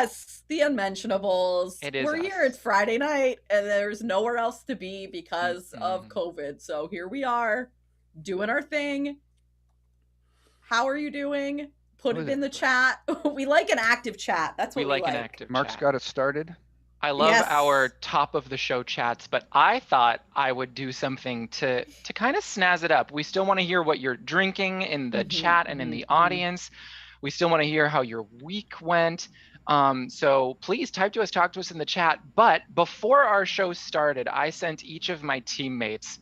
us, the Unmentionables. It is We're us. here. It's Friday night, and there's nowhere else to be because of COVID. So here we are, doing our thing. How are you doing? Put it in the chat. We like an active chat. That's what we like. An active Mark's chat. got it started. I love Yes. our top of the show chats, but I thought I would do something to kind of snazz it up. We still want to hear what you're drinking in the chat and in the audience. We still want to hear how your week went. So please type to us, talk to us in the chat. But before our show started, I sent each of my teammates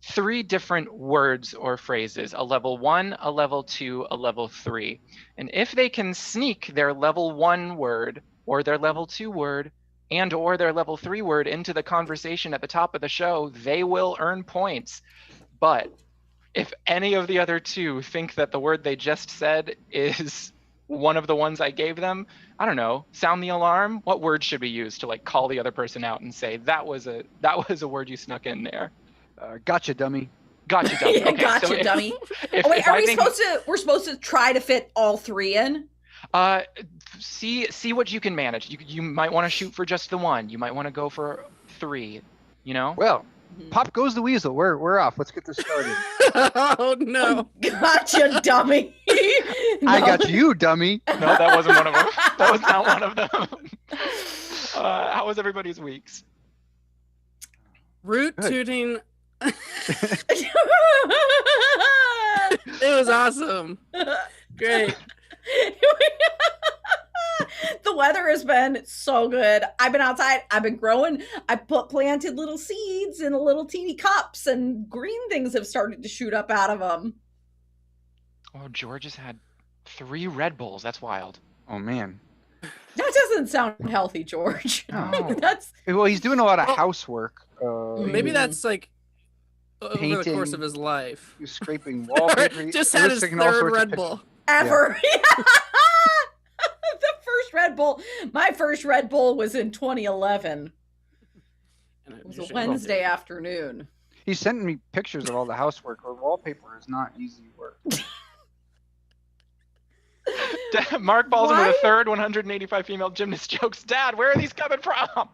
3 different words or phrases, a level 1, a level 2, a level 3. And if they can sneak their level 1 word or their level 2 word and or their level 3 word into the conversation at the top of the show, they will earn points. But if any of the other 2 think that the word they just said is one of the ones I gave them, I don't know, sound the alarm. What word should we use to like call the other person out and say that was a word you snuck in there? Gotcha, dummy. Gotcha, dummy. Yeah, Okay, gotcha, so dummy. If, wait, if are I we think, supposed to? We're supposed to try to fit all 3 in. See what you can manage. You might want to shoot for just the 1. You might want to go for 3. You know. Well, pop goes the weasel. We're off. Let's get this started. Oh no! Gotcha, dummy. I got you, dummy. No, that wasn't one of them. That was not one of them. How was everybody's weeks? Root Good. tooting. It was awesome. Great. The weather has been so good. I've been outside. I've been growing. I planted little seeds in little teeny cups, and green things have started to shoot up out of them. Oh, George has had 3 Red Bulls. That's wild. Oh man. That doesn't sound healthy, George. No. That's Well, he's doing a lot of housework. Maybe that's like over the course Painting. of his life. He's scraping wallpaper. Just He had was his taking all third sorts of Red pictures. Bull. ever. The first Red Bull. My first Red Bull was in 2011. It was a Wednesday afternoon. He's sending me pictures of all the housework. Or wallpaper is not easy work. Mark balls into the Why? third 185 female gymnast jokes. Dad, where are these coming from?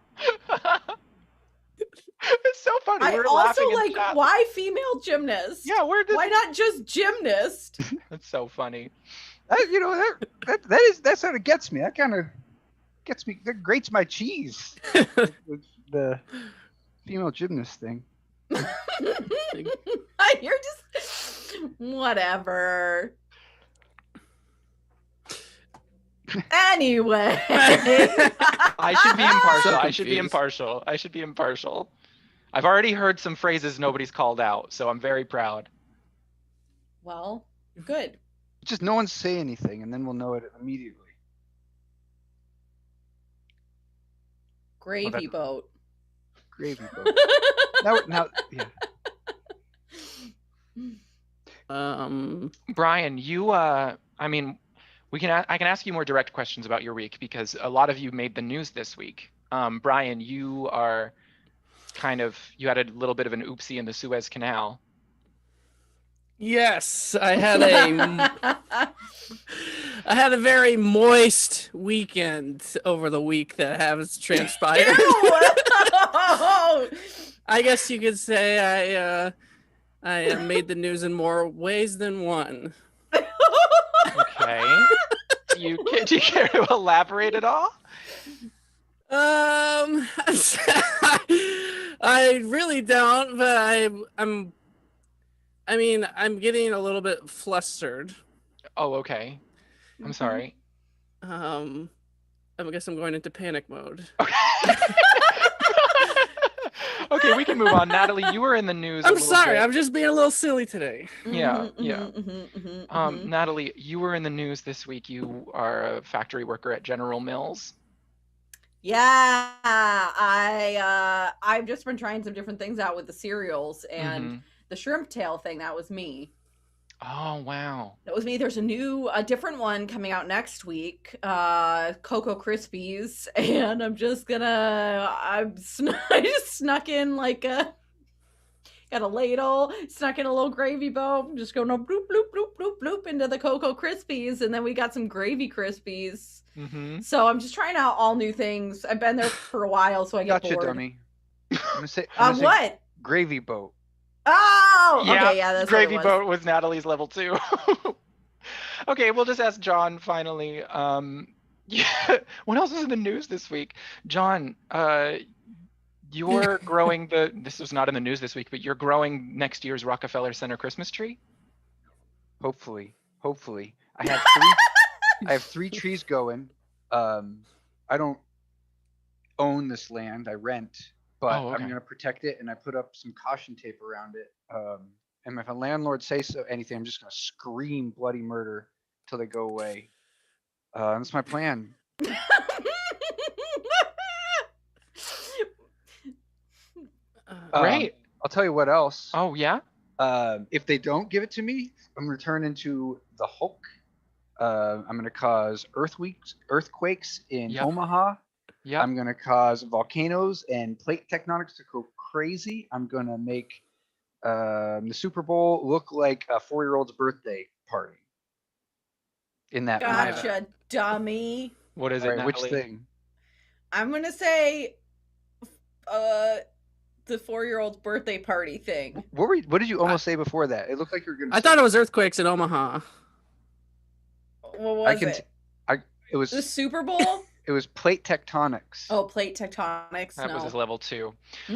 It's so funny. I We're also laughing in like, chat. why female gymnast? Yeah, where did? Why not just gymnast? That's so funny. That's how it gets me. That kind of gets me. That grates my cheese. the female gymnast thing. You're just whatever. Anyway. I should be impartial. So I should be confused. impartial. I should be impartial. I've already heard some phrases nobody's called out, so I'm very proud. Well, good. Just no one say anything, and then we'll know it immediately. Gravy boat. Gravy boat. now, yeah. Brian, you I mean, I can ask you more direct questions about your week because a lot of you made the news this week. Brian, you are you had a little bit of an oopsie in the Suez Canal. Yes, I had a very moist weekend over the week that has transpired. I guess you could say I made the news in more ways than one. Okay. Do you care to elaborate at all? I really don't, but I'm getting a little bit flustered. Oh, okay. I'm sorry. I guess I'm going into panic mode. Okay, we can move on. Natalie, you were in the news. I'm sorry, I'm just being a little silly today. Yeah. Natalie, you were in the news this week. You are a factory worker at General Mills. Yeah, I've just been trying some different things out with the cereals and the shrimp tail thing. That was me. Oh wow. That was me. There's a different one coming out next week, Cocoa Krispies, and I just snuck in like got a ladle, snuck in a little gravy boat, just going bloop, bloop, bloop, bloop, bloop into the Cocoa Krispies, and then we got some Gravy Krispies. Mm-hmm. So I'm just trying out all new things. I've been there for a while, so I get Gotcha, bored. dummy. I'm gonna say What? gravy boat. Oh, Yeah, okay, yeah, that's Gravy what it was. Boat was Natalie's level 2. Okay, we'll just ask John finally. Yeah, what else is in the news this week? John, you're growing this was not in the news this week, but you're growing next year's Rockefeller Center Christmas tree? Hopefully. I have 3 trees going. I don't own this land. I rent, but Oh, okay. I'm gonna protect it, and I put up some caution tape around it. And if a landlord says anything, I'm just gonna scream bloody murder till they go away. That's my plan. Great. I'll tell you what else. Oh, yeah? If they don't give it to me, I'm gonna turn into the Hulk. I'm gonna cause earthquakes in Yep. Omaha. Yep. I'm gonna cause volcanoes and plate tectonics to go crazy. I'm gonna make the Super Bowl look like a 4-year-old's birthday party. In that manner. Gotcha, dummy. What is All it, right, which Natalie? thing? I'm gonna say, the 4-year-old's birthday party thing. What did you almost say before that? It looked like you were gonna. I thought it was earthquakes in Omaha. What was it? It was The Super Bowl? It was plate tectonics. Oh, plate tectonics. That no. was his level 2.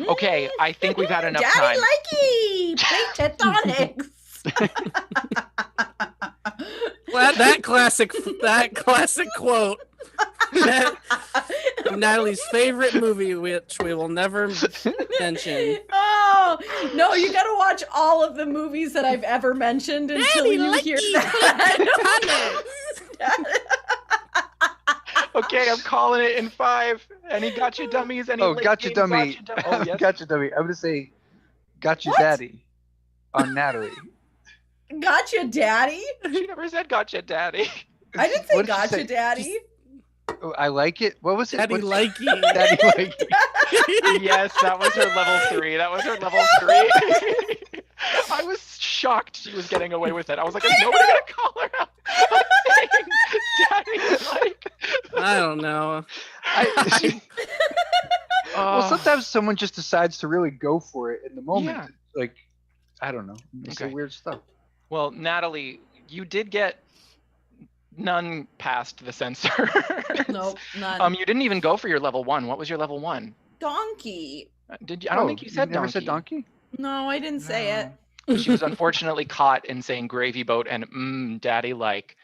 Okay, I think we've had enough Daddy time. likey! Plate tectonics. Well, that classic quote. Natalie's favorite movie, which we will never mention. Oh no! You gotta watch all of the movies that I've ever mentioned until Daddy you hear likey that. Okay, I'm calling it in 5. Any gotcha dummies? Any late gotcha game dummy. Oh, yes. Gotcha dummy. I'm gonna say, gotcha What? daddy, on Natalie. Gotcha, Daddy. She never said gotcha daddy. I didn't say What did she gotcha, say? Daddy. Oh, I like it. What was it? Daddy What- likey. Daddy likey. Yes, that was her level 3. That was her level 3. I was shocked she was getting away with it. I was like, is nobody gonna call her out? I'm saying daddy like. I don't know. Well, sometimes someone just decides to really go for it in the moment. Yeah. Like, I don't know. They say Okay. weird stuff. Well, Natalie, you did get none past the censor. Nope, none. You didn't even go for your level 1. What was your level 1? Donkey. Did you? I don't think you said never donkey. said donkey. No, I didn't say it. She was unfortunately caught in saying gravy boat and daddy like.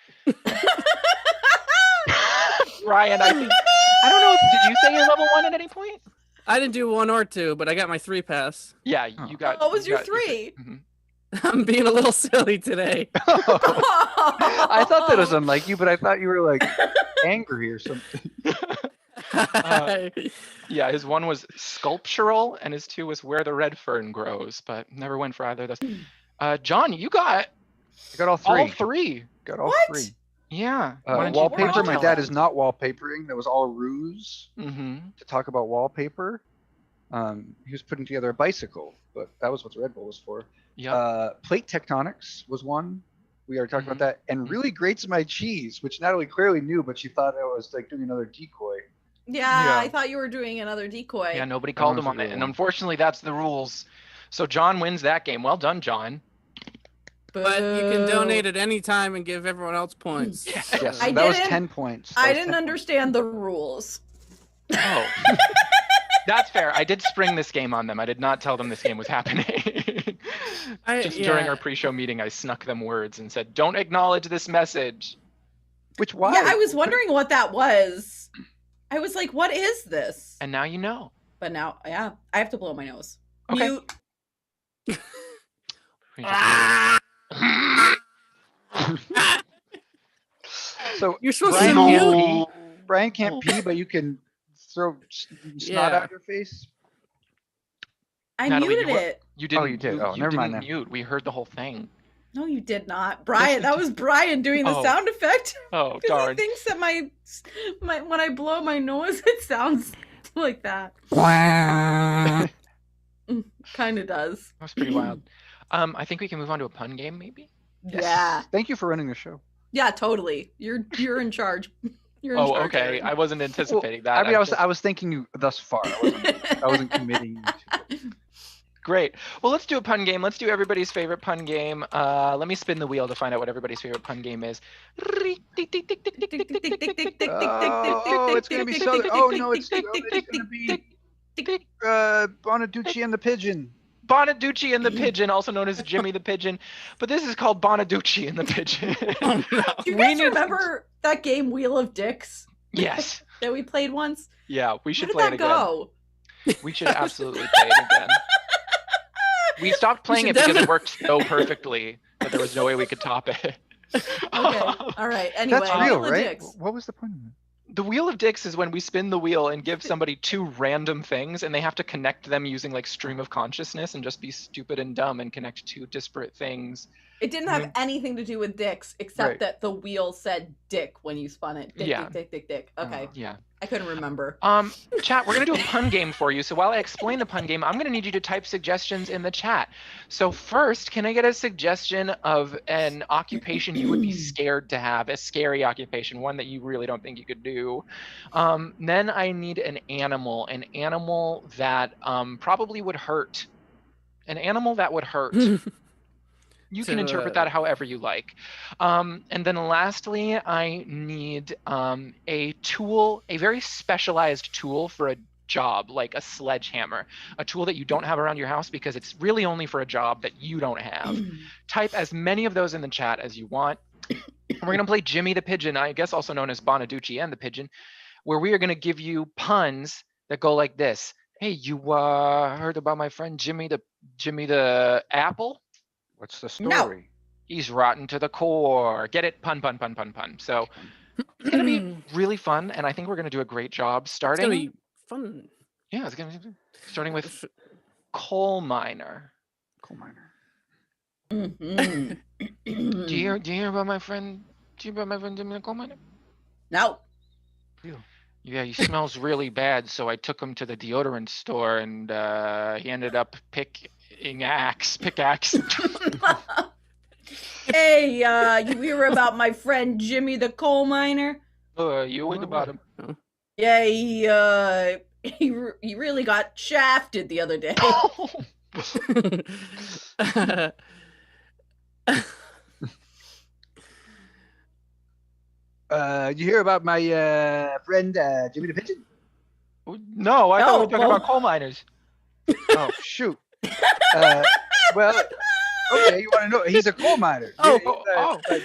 Ryan, I don't know if did you say you're level 1 at any point? I didn't do 1 or 2, but I got my 3 pass. Yeah, you got. What was you your got 3? Mhm. I'm being a little silly today. I thought that was unlike you, but I thought you were like angry or something. Yeah, his 1 was sculptural and his 2 was where the red fern grows, but never went for either of those. John, you got I got all 3. all 3. Got all What? 3. Yeah. Why don't you- Wallpaper. My tell dad us? is not wallpapering. That was all a ruse Mhm. to talk about wallpaper. He was putting together a bicycle, but that was what the Red Bull was for. Yep. Plate tectonics was one. We already talked Mhm. about that. And really grates my cheese, which Natalie clearly knew, but she thought I was like doing another decoy. Yeah, Yeah. I thought you were doing another decoy. Yeah, nobody called was him on the it, real and one. unfortunately, that's the rules. So John wins that game. Well done, John. But you can Boo. donate at any time and give everyone else points. Yes, I that was didn't- 10 points. That I was didn't 10 understand the rules. Oh. That's fair. I did spring this game on them. I did not tell them this game was happening. Just during our pre-show meeting, I snuck them words and said, "Don't acknowledge this message." points. Which why? Yeah, I was wondering what that was. I was like, what is this? And now you know. But now, yeah, I have to blow my nose. Okay. Mute. So You're supposed Brian, to mute. can't pee. Brian can't pee, but you can throw snot Yeah. out your face. I Natalie, muted you were- it. You didn't. you did. You, Oh, you never mind didn't then. mute. We heard the whole thing. No, you did not. Brian, we that did. was Brian doing the Oh. sound effect. Oh Because he darn. thinks that my when I blow my nose, it sounds like that. Kind of does. That was pretty wild. I think we can move on to a pun game, maybe. Yes. Yeah. Thank you for running the show. Yeah, totally. You're in charge. You're in Oh, charge. okay. Aaron. I wasn't anticipating that. I mean, I was thinking you thus far. I wasn't committing to it. Great. Well, let's do a pun game. Let's do everybody's favorite pun game. Let me spin the wheel to find out what everybody's favorite pun game is. Oh, it's gonna be Southern. Oh no, it's gonna be Bonaducci and the Pigeon. Bonaducci and the Pigeon, also known as Jimmy the Pigeon, but this is called Bonaducci and the Pigeon. Do you guys remember that game Wheel of Dicks? Yes. That we played once? Yeah, we should How did play it that again. go? We should absolutely play it again. We stopped playing it because it worked so perfectly that there was no way we could top it. Okay. All right. Anyway, That's real, Wheel of right? Dicks. What was the point of it? The Wheel of Dicks is when we spin the wheel and give somebody two random things, and they have to connect them using like stream of consciousness and just be stupid and dumb and connect two disparate things. It didn't have anything to do with dicks, except Right. that the wheel said dick when you spun it. Dick, Yeah. dick. Okay. Yeah. I couldn't remember. Chat, we're gonna do a pun game for you. So while I explain the pun game, I'm gonna need you to type suggestions in the chat. So first, can I get a suggestion of an occupation you would be scared to have, a scary occupation, one that you really don't think you could do? Then I need an animal that probably would hurt. An animal that would hurt. You can interpret that however you like. And then lastly, I need a tool, a very specialized tool for a job, like a sledgehammer, a tool that you don't have around your house because it's really only for a job that you don't have. Type as many of those in the chat as you want. And we're gonna play Jimmy the Pigeon, I guess also known as Bonaducci and the Pigeon, where we are gonna give you puns that go like this. Hey, you heard about my friend Jimmy the Apple? What's the story? No. He's rotten to the core. Get it? Pun. So it's gonna be really fun, and I think we're gonna do a great job starting. It's gonna be fun. Yeah, it's gonna be starting with coal miner. Coal miner. Mm-hmm. Do you hear about my friend? Do you hear about my friend Jimmy the coal miner? No. Yeah, he smells really bad, so I took him to the deodorant store, and he ended up pickaxe. Hey, you hear about my friend Jimmy the coal miner? You heard about him? Yeah, he really got shafted the other day. You hear about my friend Jimmy the Pigeon? No, I thought we were talking about coal miners. Oh shoot. Well, okay, you want to know? He's a coal miner.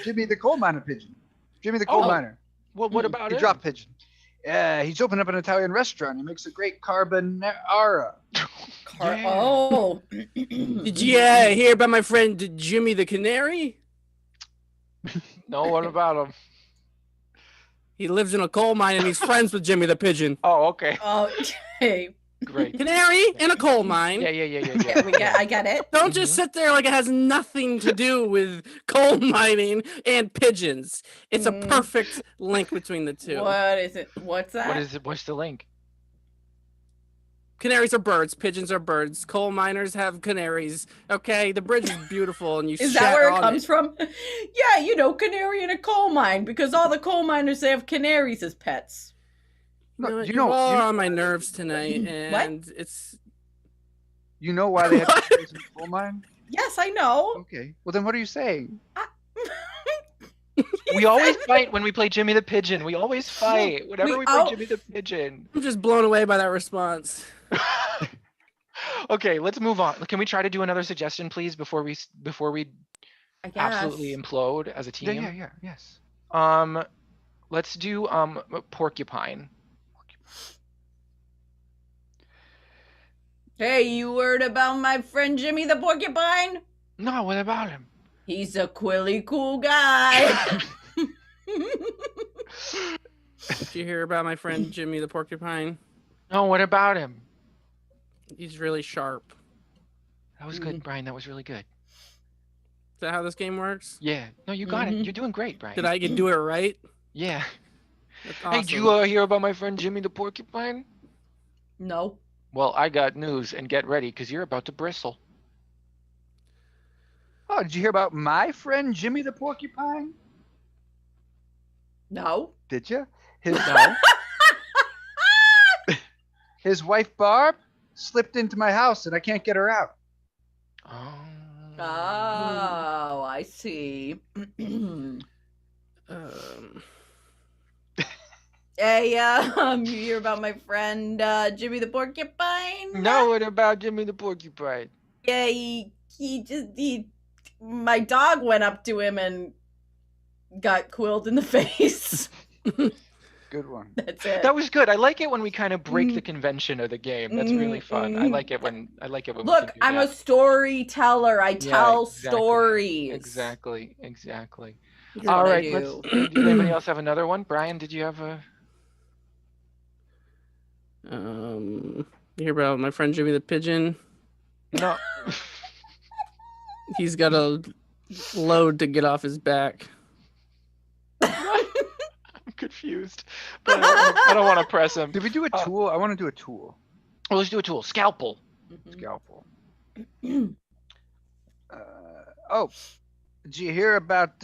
Jimmy the coal miner pigeon. Jimmy the coal miner. Well, what about He him? drop pigeon. He's opened up an Italian restaurant. He makes a great carbonara. Oh. Did you hear about my friend Jimmy the Canary? No, what about him? He lives in a coal mine and he's friends with Jimmy the Pigeon. Oh, okay. Okay. Great. Canary in a coal mine. Yeah. I get it. Don't just sit there like it has nothing to do with coal mining and pigeons. It's a perfect link between the two. What is it? What's that? What is it? What's the link? Canaries are birds. Pigeons are birds. Coal miners have canaries. Okay, the bridge is beautiful, and you. Is that where it comes from? Yeah, you know, canary in a coal mine, because all the coal miners they have canaries as pets. No, You're all on my nerves tonight, and it's. You know why they have canaries in the coal mine? Yes, I know. Okay. Well, then what are you saying? We always fight when we play Jimmy the Pigeon. We always fight whenever we play Jimmy the Pigeon. I'm just blown away by that response. Okay, let's move on. Can we try to do another suggestion, please, before we absolutely implode as a team? Yeah. Yes. Let's do porcupine. Hey, you heard about my friend Jimmy the porcupine? No, what about him? He's a quilly cool guy. Did you hear about my friend Jimmy the porcupine? No, what about him? He's really sharp. That was good, Brian. That was really good. Is that how this game works? Yeah. No, you got it. You're doing great, Brian. Did I do it right? Yeah. That's Hey, awesome. did you hear about my friend Jimmy the porcupine? No. Well, I got news, and get ready, because you're about to bristle. Oh, did you hear about my friend Jimmy the Porcupine? No. Did you? No. His wife Barb slipped into my house and I can't get her out. Oh, I see. Hey, you hear about my friend Jimmy the Porcupine? No, what about Jimmy the Porcupine? Yeah, my dog went up to him and got quilled in the face. Good one. That's it. That was good. I like it when we kind of break the convention of the game. That's really fun. I like it when Look, we can do I'm that. a storyteller. I tell exactly. stories. Exactly. That's All what I right. do. Does anybody else have another one? Brian, did you have a? You hear about my friend Jimmy the Pigeon? No. He's got a load to get off his back. I'm confused, but I don't want to press him. Did we do a tool? I want to do a tool. Well, let's do a tool. Scalpel. Scalpel. Oh, did you hear about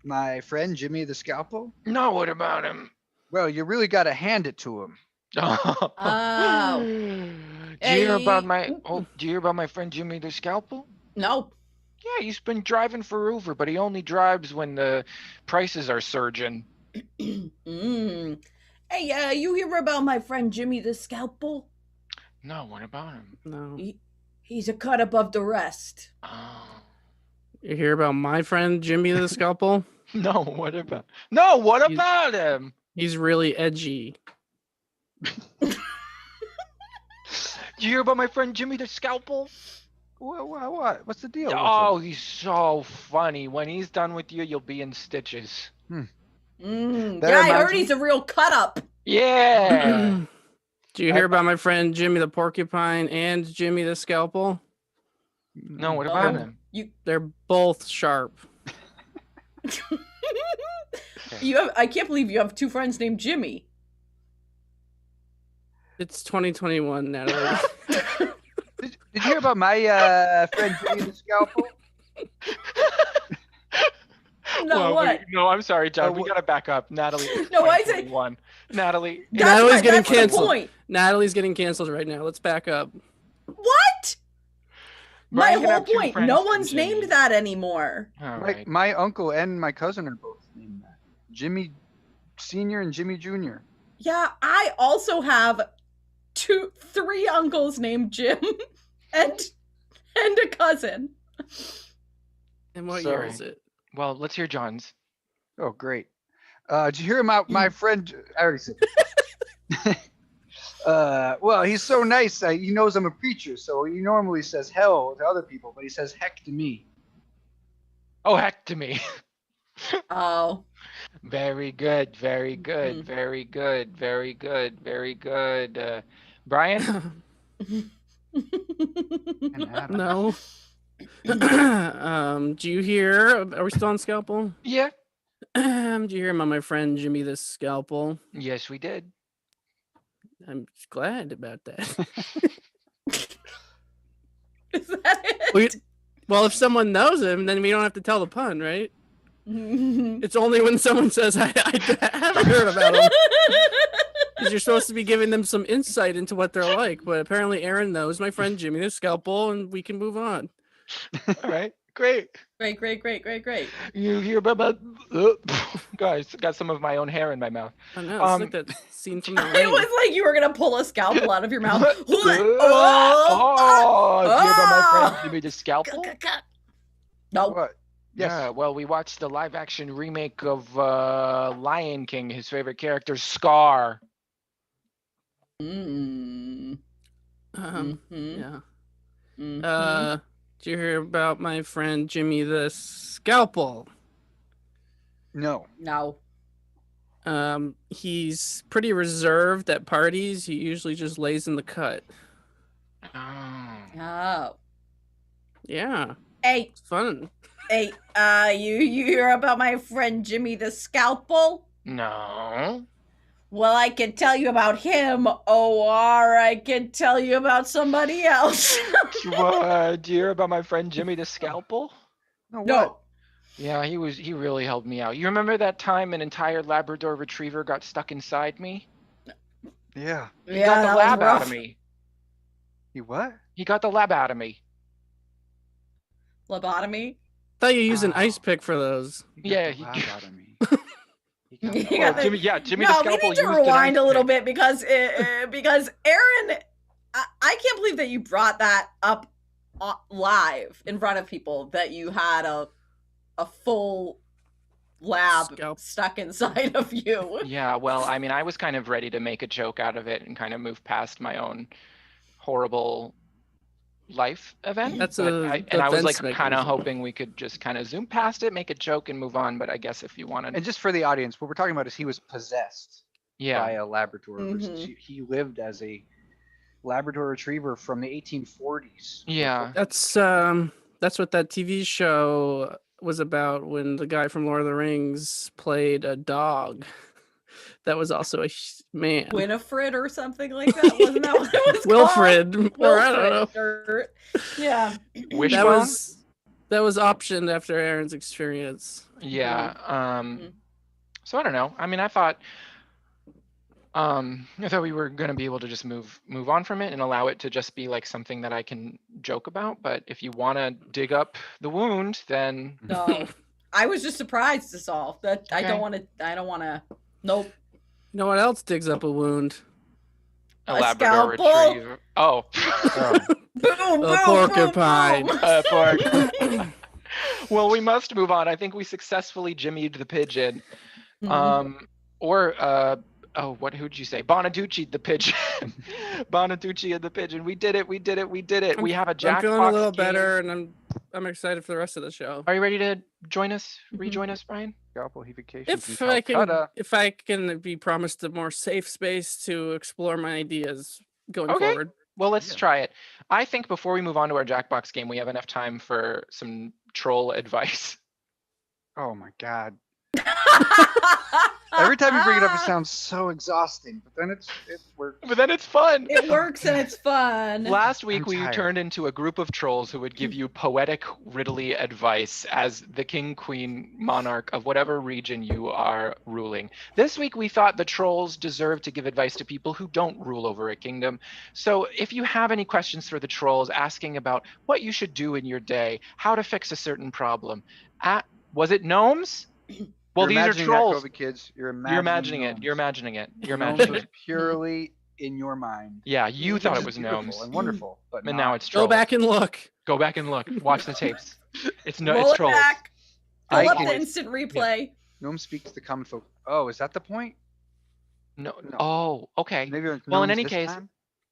my friend Jimmy the Scalpel? No, what about him? Well, you really got to hand it to him. Oh. Do you hear about my friend Jimmy the Scalpel? No. Yeah, he's been driving for Uber, but he only drives when the prices are surging. Hey, you hear about my friend Jimmy the Scalpel? No, what about him? No. He's a cut above the rest. Oh. You hear about my friend Jimmy the Scalpel? No, what about him? He's really edgy. Do you hear about my friend Jimmy the Scalpel? What? What's the deal? Oh, he's so funny. When he's done with you, you'll be in stitches. Yeah, I heard he's a real cut up. Yeah. Do you hear about my friend Jimmy the Porcupine and Jimmy the Scalpel? No, what about him? They're both sharp. I can't believe you have two friends named Jimmy. It's 2021, Natalie. Did you hear about my friend Jimmy the Scalpel? No, what? No, I'm sorry, John. We gotta back up, Natalie. No, I say one. Natalie. Natalie's getting that's the canceled. point. Natalie's getting canceled right now. Let's back up. What? My Brian can whole have two point. friends No named one's Jimmy. named that anymore. All right. My uncle and my cousin are both named that. Jimmy Senior and Jimmy Junior. Yeah, I also have three uncles named Jim and a cousin. And what year is it? Well, let's hear John's. Oh, great. Did you hear about my friend? I already said that. Well, he's so nice. He knows I'm a preacher, so he normally says hell to other people, but he says heck to me. Oh, heck to me. Oh. Very good. Very good. Very good. Very good. Very good. Brian? No. Do you hear? Are we still on Scalpel? Yeah. Do you hear about my friend Jimmy the Scalpel? Yes, we did. I'm glad about that. Is that it? Well, if someone knows him, then we don't have to tell the pun, right? It's only when someone says, I haven't heard about him. Because you're supposed to be giving them some insight into what they're like. But apparently Aaron knows my friend Jimmy the Scalpel, and we can move on. All right. Great. Great. You hear about guys, got some of my own hair in my mouth. I know, it's like that scene from the It rain. was like you were gonna pull a scalpel out of your mouth. Do you hear about my friend Jimmy the Scalpel? No. What? Yes. Yeah, well, we watched the live-action remake of Lion King. His favorite character, Scar. Mm. Yeah. Did you hear about my friend Jimmy the Scalpel? No. No. He's pretty reserved at parties. He usually just lays in the cut. Oh. Yeah. Hey, It's fun. you hear about my friend Jimmy the Scalpel? No. Well, I can tell you about him, or I can tell you about somebody else. What? Do you hear about my friend Jimmy the Scalpel? No, what? No. Yeah, he really helped me out. You remember that time an entire Labrador Retriever got stuck inside me? Yeah. He got the that lab was out rough. of me. You what? He got the lab out of me. Lobotomy. Thought you used an ice pick for those. He got Yeah, the he- lab out of me. You got the- Jimmy the No, we Scalpel need to used an rewind ice a little pick. bit because Aaron, I can't believe that you brought that up live in front of people, that you had a full lab Scalp. stuck inside of you. Yeah, well, I mean, I was kind of ready to make a joke out of it and kind of move past my own horrible life event. That's but a I was like defense kind of mechanism. hoping we could just kind of zoom past it, make a joke, and move on. But I guess if you wanted, And just for the audience, what we're talking about is he was possessed by yeah, a Labrador. Versus he lived as a Labrador Retriever from the 1840s. yeah, That's what that TV show was about, when the guy from Lord of the Rings played a dog that was also a man. Winifred or something like that. Wasn't that what it was Wilfred, called? or I don't know. Yeah. Wishbone. That was optioned after Aaron's experience. Yeah. So I don't know. I mean, I thought we were gonna be able to just move on from it and allow it to just be like something that I can joke about. But if you want to dig up the wound, then No. I was just surprised to solve that. Okay. I don't want to. Nope. You know what else digs up a wound? a A Labrador scalpel? Retriever. Oh. Boom, boom, porcupine. boom. Well, we must move on. I think we successfully jimmied the pigeon. Who'd you say? Bonaducci the pigeon. Bonaducci and the pigeon. We did it. We have a Jackbox I'm feeling a little game. better, and I'm excited for the rest of the show. Are you ready to join us? Rejoin us, Brian? Scalpel vacations If in I Calcutta. can be promised a more safe space to explore my ideas going Okay. forward. Well, let's Yeah. try it. I think before we move on to our Jackbox game, we have enough time for some troll advice. Oh my god. Every time you bring it up, it sounds so exhausting, but then it works. But then it's fun. It works and it's fun. Last week, I'm we tired. turned into a group of trolls who would give you poetic, riddly advice as the king, queen, monarch of whatever region you are ruling. This week, we thought the trolls deserve to give advice to people who don't rule over a kingdom. So if you have any questions for the trolls asking about what you should do in your day, how to fix a certain problem, was it gnomes? Well, You're these are imagining trolls. That, COVID kids. You're You're imagining it. gnomes. You're imagining it. You're Gnomes imagining was it. purely in your mind. Yeah, you Which thought it is was beautiful gnomes. and wonderful, but And not. now it's trolls. Go back and look. Go back and look. Watch the tapes. It's Roll it trolls. back. I Pull up can- the instant replay. Gnome speaks to common folk. Oh, is that the point? No. No. Oh, okay. Maybe it's Well, in gnomes any this case, time?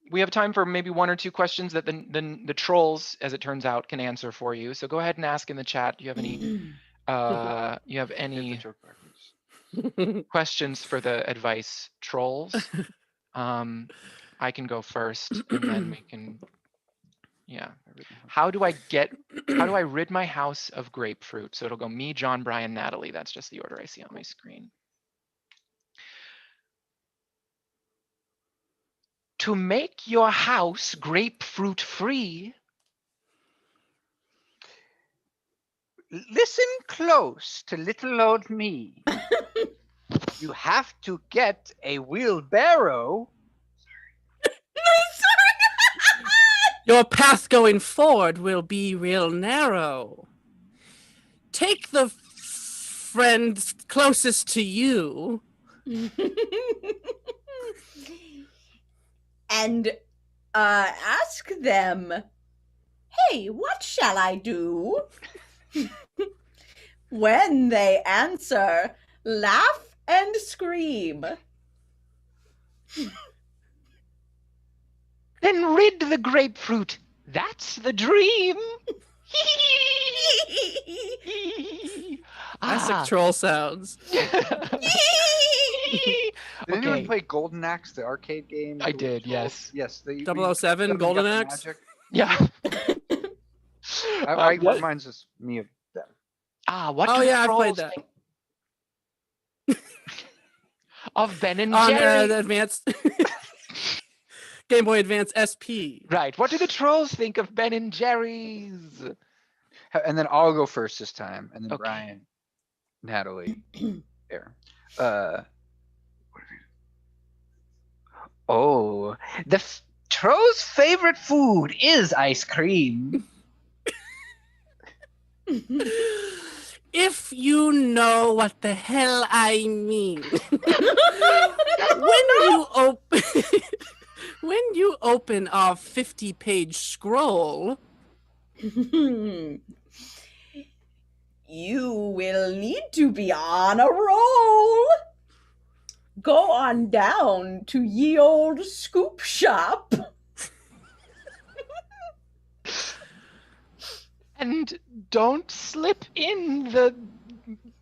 we have time for maybe one or two questions that the trolls, as it turns out, can answer for you. So go ahead and ask in the chat. Do you have any Here's the joke backwards. questions for the advice trolls? I can go first, and then we can. Yeah. How do I rid my house of grapefruit? So it'll go me, John, Brian, Natalie. That's just the order I see on my screen. To make your house grapefruit free. Listen close to little old me. You have to get a wheelbarrow. Your path going forward will be real narrow. Take the friend closest to you. And ask them, hey, what shall I do? When they answer, laugh and scream. Then rid the grapefruit. That's the dream. Classic troll sounds. Did anyone Okay. play Golden Axe, the arcade game? I did, yes. Yes. 007, Golden Axe? Yeah. What reminds me of them? What Oh, do yeah, I trolls played that. think? of Ben and On Jerry. the Advanced Game Boy Advance SP. Right. What do the trolls think of Ben and Jerry's? And then I'll go first this time, and then Okay. Brian, Natalie, there. Oh, the troll's favorite food is ice cream. If you know what the hell I mean. When you open a 50-page scroll, you will need to be on a roll. Go on down to ye old scoop shop. And don't slip in the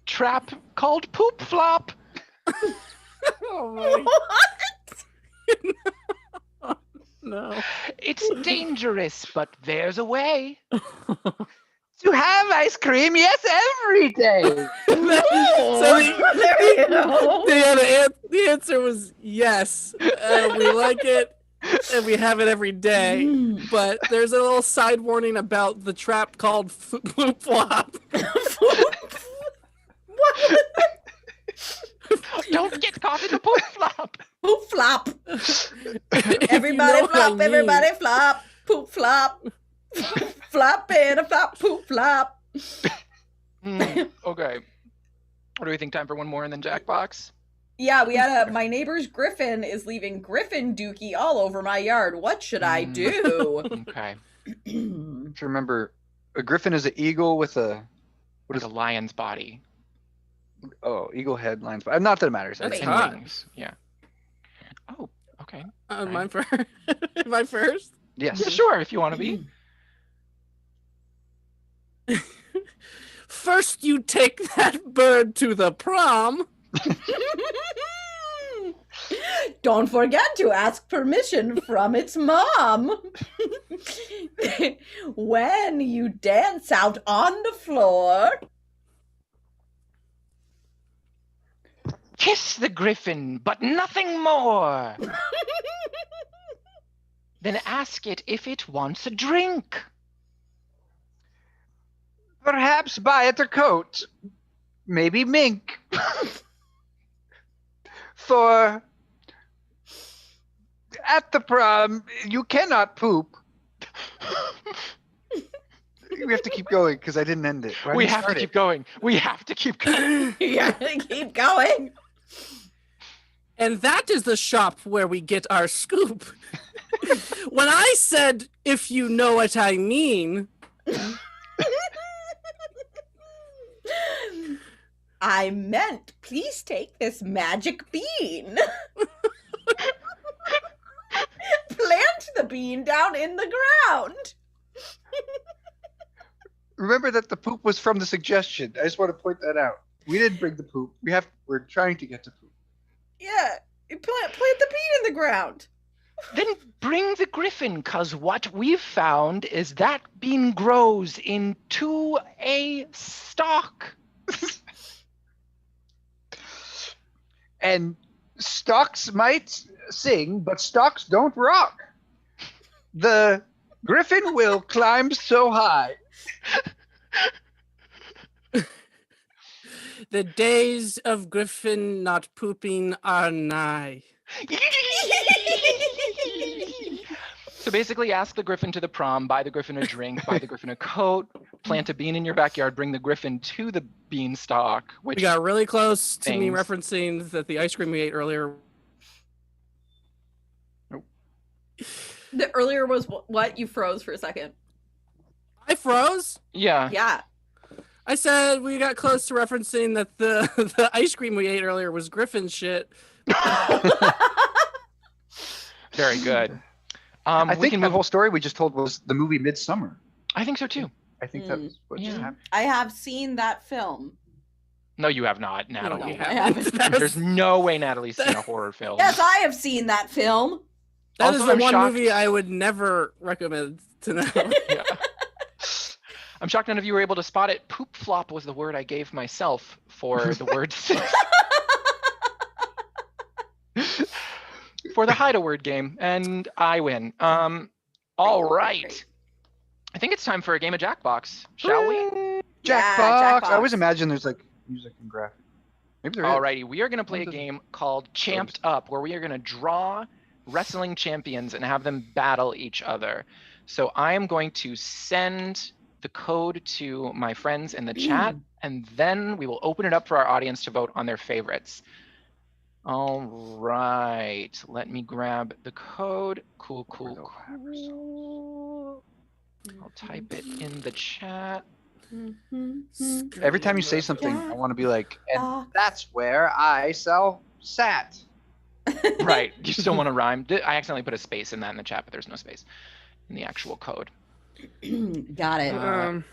trap called poop flop. oh my What? no. It's dangerous, but there's a way. To have ice cream, yes, every day. So There you go. the answer was yes. We like it, and we have it every day. But there's a little side warning about the trap called Poop Flop. Don't get caught in the poop flop. Poop flop. If Everybody you know what I flop, mean. everybody flop. Poop flop. Flop and a flop, poop flop. Okay. What do we think? Time for one more and then Jackbox? Yeah, we had my neighbor's griffin is leaving griffin dookie all over my yard. What should I do? Okay. To remember, a griffin is an eagle with a What is a lion's body? eagle head lines. But not that it matters. That's And hot. wings. Yeah. Oh, okay. Mine first. Am I first? Yes. Yeah, sure, if you want to be. First, you take that bird to the prom. Don't forget to ask permission from its mom. When you dance out on the floor. Kiss the griffin, but nothing more. Then ask it if it wants a drink. Perhaps buy it a coat. Maybe mink. For at the prom, you cannot poop. We have to keep going because I didn't end it. We have to keep going. We have to keep going. You gotta keep going. And that is the shop where we get our scoop. When I said, if you know what I mean, I meant, please take this magic bean. Plant the bean down in the ground. Remember that the poop was from the suggestion. I just want to point that out. We didn't bring the poop. We're trying to get to poop. Yeah, you plant the bean in the ground. Then bring the griffin, cause what we've found is that bean grows into a stalk. And stalks might sing, but stalks don't rock. The griffin will climb so high. the days of Griffin not pooping are nigh. So basically ask the griffin to the prom, buy the griffin a drink, buy the griffin a coat, plant a bean in your backyard, bring the griffin to the beanstalk, which We got really close to me things. referencing that the ice cream we ate earlier. The earlier was what? You froze for a second. I froze. yeah. Yeah. I said we got close to referencing that the the ice cream we ate earlier was Griffin shit. Very good. I We think can the move. whole story we just told was the movie Midsummer. I think so too. I think that's what just Yeah. happened. I have seen that film. No, you have not, No, Natalie. we I haven't. haven't. There's no way Natalie's seen a horror film. Yes, I have seen that film. That is Also, the I'm one shocked- movie I would never recommend to know. Yeah. I'm shocked none of you were able to spot it. Poop flop was the word I gave myself for the word. for the hide a word game, and I win. All right. I think it's time for a game of Jackbox, shall we? Jackbox. Jackbox. I always imagine there's like music and graphic. Maybe there is. Alrighty, we are going to play a game called Champed Up, where we are going to draw wrestling champions and have them battle each other. So I am going to send the code to my friends in the chat, and then we will open it up for our audience to vote on their favorites. All right, let me grab the code. Cool. I'll type it in the chat. Every time you say something, I want to be like, and that's where I sell sat. Right, you still want to rhyme. I accidentally put a space in that in the chat, but there's no space in the actual code. Got it. We're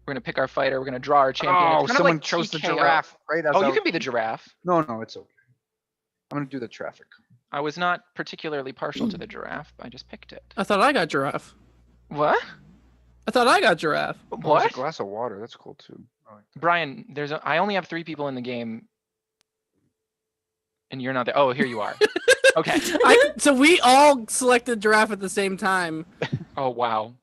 gonna pick our fighter. We're gonna draw our champion. Oh, It's kind someone of like chose the TKO. giraffe. Right? Oh, you can be the giraffe. No, it's okay. I'm gonna do the traffic. I was not particularly partial to the giraffe. I just picked it. I thought I got giraffe. What? I thought I got giraffe. Oh, there's What? a glass of water. That's cool too. I like that. Brian, I only have 3 people in the game, and you're not there. Oh, here you are. Okay. So we all selected giraffe at the same time. Oh wow,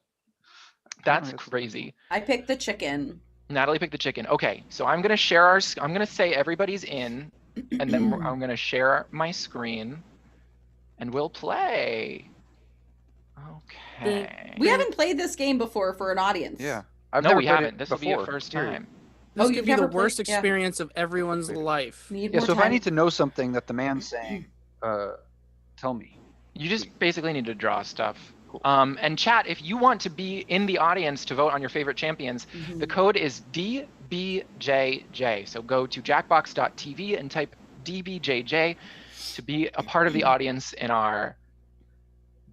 that's crazy. I picked the chicken. Natalie picked the chicken. Okay, so I'm gonna share I'm gonna say everybody's in, and then I'm gonna share my screen, and we'll play. Okay. We haven't played this game before for an audience. Yeah. No, we haven't. This will be a first period. time. This you've could be the never worst played- yeah. experience of everyone's life. Need Yeah. more So if I time. need to know something that the man's saying, tell me. You just basically need to draw stuff. And chat, if you want to be in the audience to vote on your favorite champions, the code is DBJJ. So go to jackbox.tv and type DBJJ to be a part of the audience in our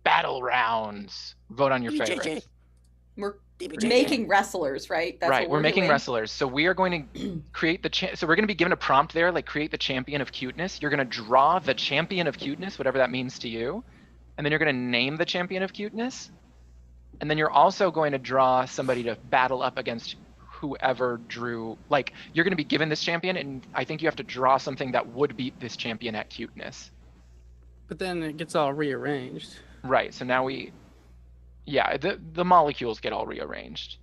battle rounds. Vote on your favorite. We're making wrestlers, right? That's Right, what we're making doing. wrestlers. So we are going to create so we're going to be given a prompt there, like create the champion of cuteness. You're going to draw the champion of cuteness, whatever that means to you. And then you're going to name the champion of cuteness. And then you're also going to draw somebody to battle up against whoever drew, like you're going to be given this champion, and I think you have to draw something that would beat this champion at cuteness. But then it gets all rearranged. Right, so now the molecules get all rearranged.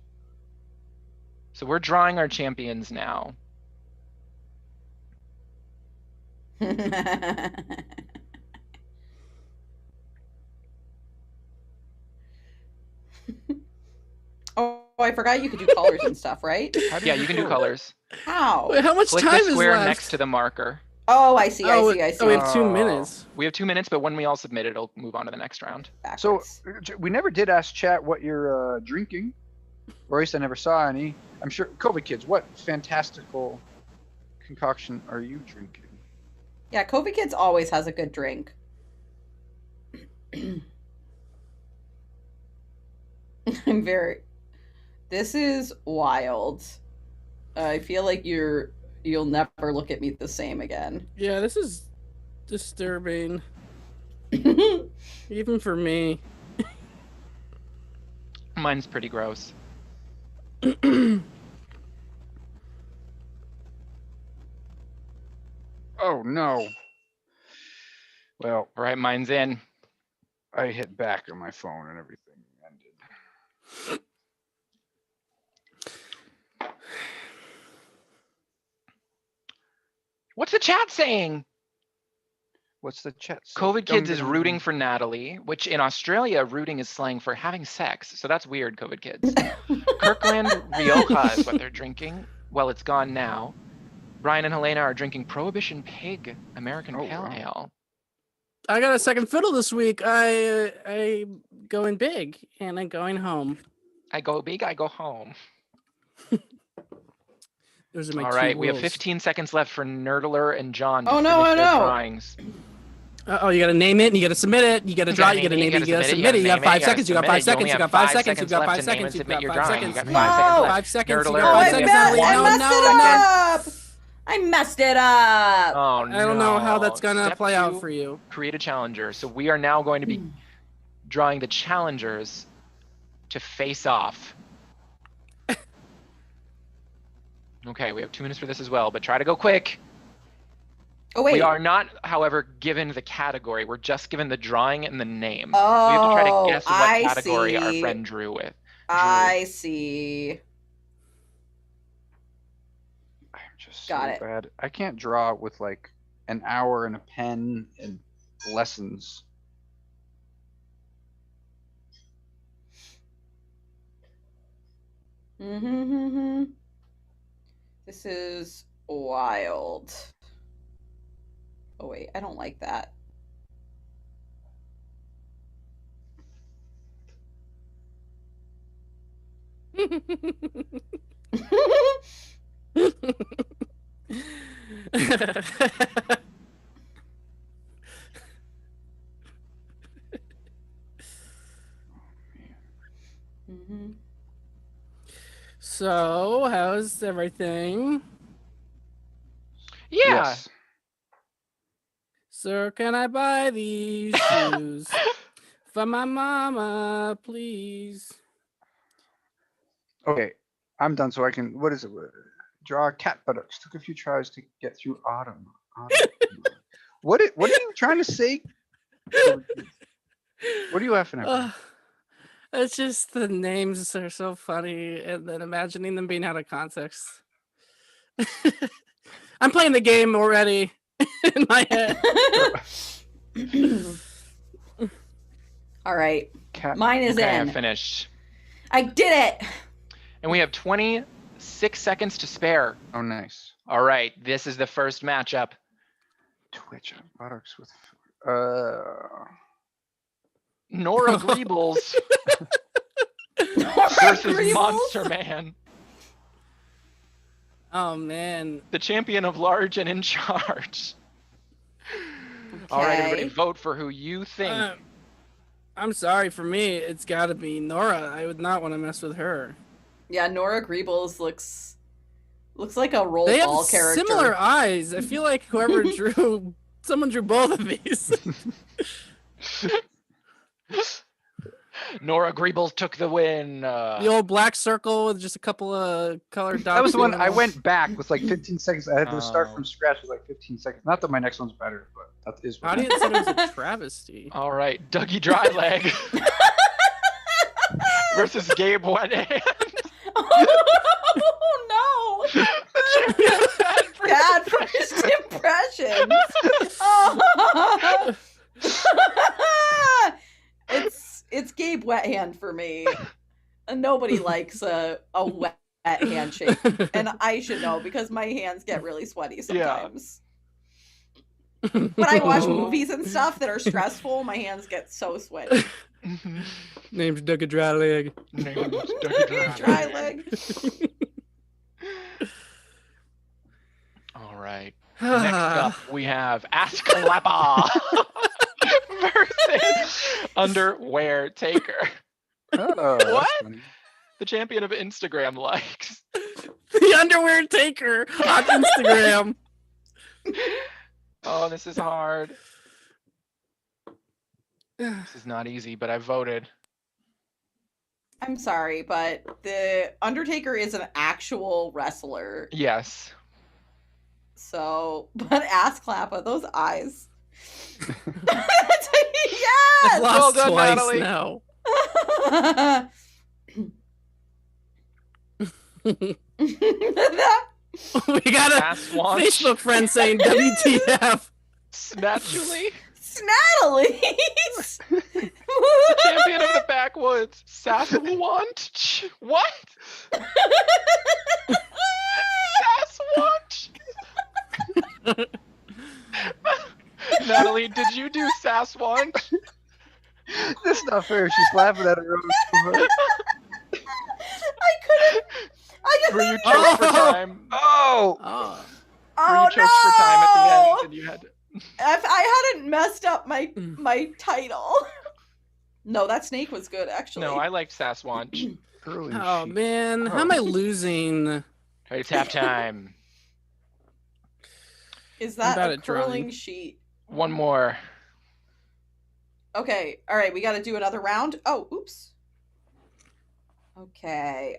So we're drawing our champions now. Oh, I forgot you could do colors and stuff, right? Yeah, you can do colors. How? Wait, how much Click time the is square left? next to the marker. Oh, I see. Oh, I see. so we have 2 minutes. We have 2 minutes, but when we all submit it, it'll move on to the next round. So Backwards. we never did ask chat what you're drinking, or at least I never saw any. I'm sure COVID kids. What fantastical concoction are you drinking? Yeah, COVID Kids always has a good drink. I'm very. This is wild. I feel like you'll never look at me the same again. Yeah, this is disturbing. Even for me. Mine's pretty gross. Oh no. Well, All right, mine's in. I hit back on my phone and everything ended. What's the chat saying? What's the chat? COVID Kids is rooting for Natalie, which in Australia, rooting is slang for having sex. So that's weird, COVID Kids. Kirkland Rioja is what they're drinking. Well, it's gone now. Brian and Helena are drinking Prohibition Pig American Pale Ale. I got a second fiddle this week. I going big and I'm going home. I go big, I go home. Those are my All two right, we have rules. 15 seconds left for Nerdler and John to Oh, finish no, oh, their no. drawings. Oh, you gotta name it, and you gotta submit it, you gotta draw it, you gotta name it, you gotta submit it, you got 5 seconds, you got 5 seconds, you got 5 seconds, you got 5 seconds, you got 5 seconds, You got No. 5 seconds, you Nerdler. got 5 seconds, I Natalie. messed it up. I messed it up. Oh, no. I don't know how that's gonna Step play out 2, for you. create a challenger. So we are now going to be drawing the challengers to face off. Okay, we have 2 minutes for this as well, but try to go quick. Oh, wait. We are not, however, given the category. We're just given the drawing and the name. Oh, we have to try to guess what I category our see. friend drew with. I see. I'm just Got so it. bad. I can't draw with like an hour and a pen and lessons. This is wild. Oh, wait. I don't like that. So, how's everything? Yeah. Yes. Sir, can I buy these shoes for my mama, please? Okay, I'm done. So I can. What is it? Draw cat buttocks. Took a few tries to get through autumn. What are you trying to say? What are you laughing at? It's just the names are so funny, and then imagining them being out of context. I'm playing the game already in my head. All right. Cat. Mine is Okay, I in. finished. I did it. And we have 26 seconds to spare. Oh, nice. All right, this is the first matchup. Twitch buttocks with. Nora Griebles versus Griebles? Monster Man, Oh man. the champion of large and in charge. All right, everybody, Okay. vote for who you think. I'm sorry, for me, it's got to be Nora. I would not want to mess with her. Yeah, Nora Griebles looks like a roll They have ball character. similar eyes. I feel like whoever someone drew both of these. Nora Griebles took the win. The old black circle with just a couple of colored dots. That was the in one the I middle. went back with like 15 seconds. I had to start Oh. from scratch with like 15 seconds. Not that my next one's better, but that is what Audience said it was a travesty. All right, Dougie Dryleg versus Gabe Wethand. Oh no! Bad first impressions. Oh. It's Gabe Wet Hand for me. Nobody likes a wet handshake, and I should know because my hands get really sweaty sometimes. When I watch movies and stuff that are stressful, my hands get so sweaty. Name's Dougie Dryleg. Dry leg. All right. Next up, we have Ask Clappa versus Underwear Taker, Oh, What? that's funny. the champion of Instagram likes. The underwear taker on Instagram. Oh, this is hard. This is not easy, but I voted. I'm sorry, but the Undertaker is an actual wrestler. Yes. So, but ass Clappa, those eyes. Yes! Lost Well done, twice Natalie. now. We got a Ass Watch. Facebook friend saying WTF. Snatchily. Snattalies! Champion of the backwoods. Sasquatch. What? Sasquatch. Natalie, did you do Sasquatch? That's not fair. She's laughing at her own. I couldn't. Were you choked for time? Oh! Oh. Were Oh you choked for time at the end? no! And you had to... If I hadn't messed up my title. No, that snake was good actually. No, I liked Sasquatch. Early Oh sheet. man, how am I losing? Hey, it's halftime. Is I'm that bad a at drawing. curling sheet? One more. Okay, all right, we got to do another round. Oh, oops. Okay.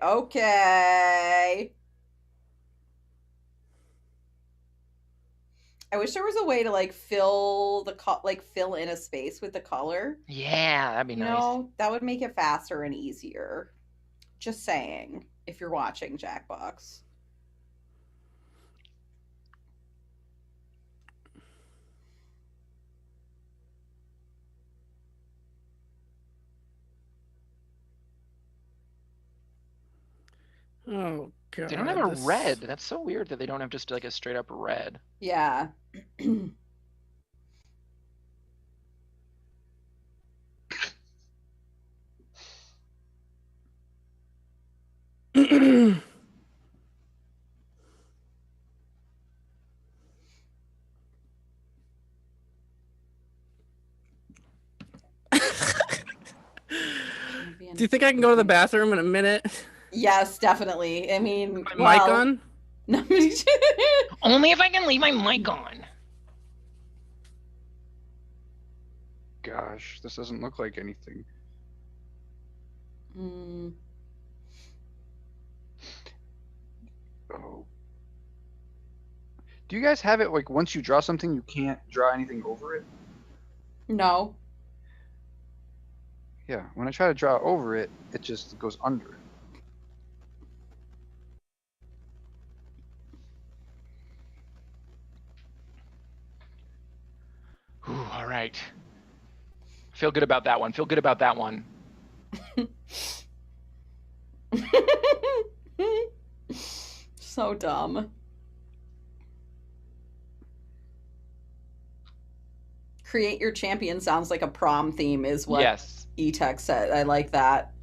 I wish there was a way to like fill in a space with the color. Yeah, that'd be nice. No, that would make it faster and easier. Just saying, if you're watching Jackbox. Oh god. They don't have a red. That's so weird that they don't have just like a straight up red. Yeah. Do you think I can go to the bathroom in a minute? Yes, definitely. I mean, my mic on? No. Only if I can leave my mic on. Gosh, this doesn't look like anything. Oh. Do you guys have it like once you draw something, you can't draw anything over it? No. Yeah, when I try to draw over it, it just goes under it. Ooh, all right. Feel good about that one. Feel good about that one. So dumb. Create your champion sounds like a prom theme is what E-Tech said. I like that.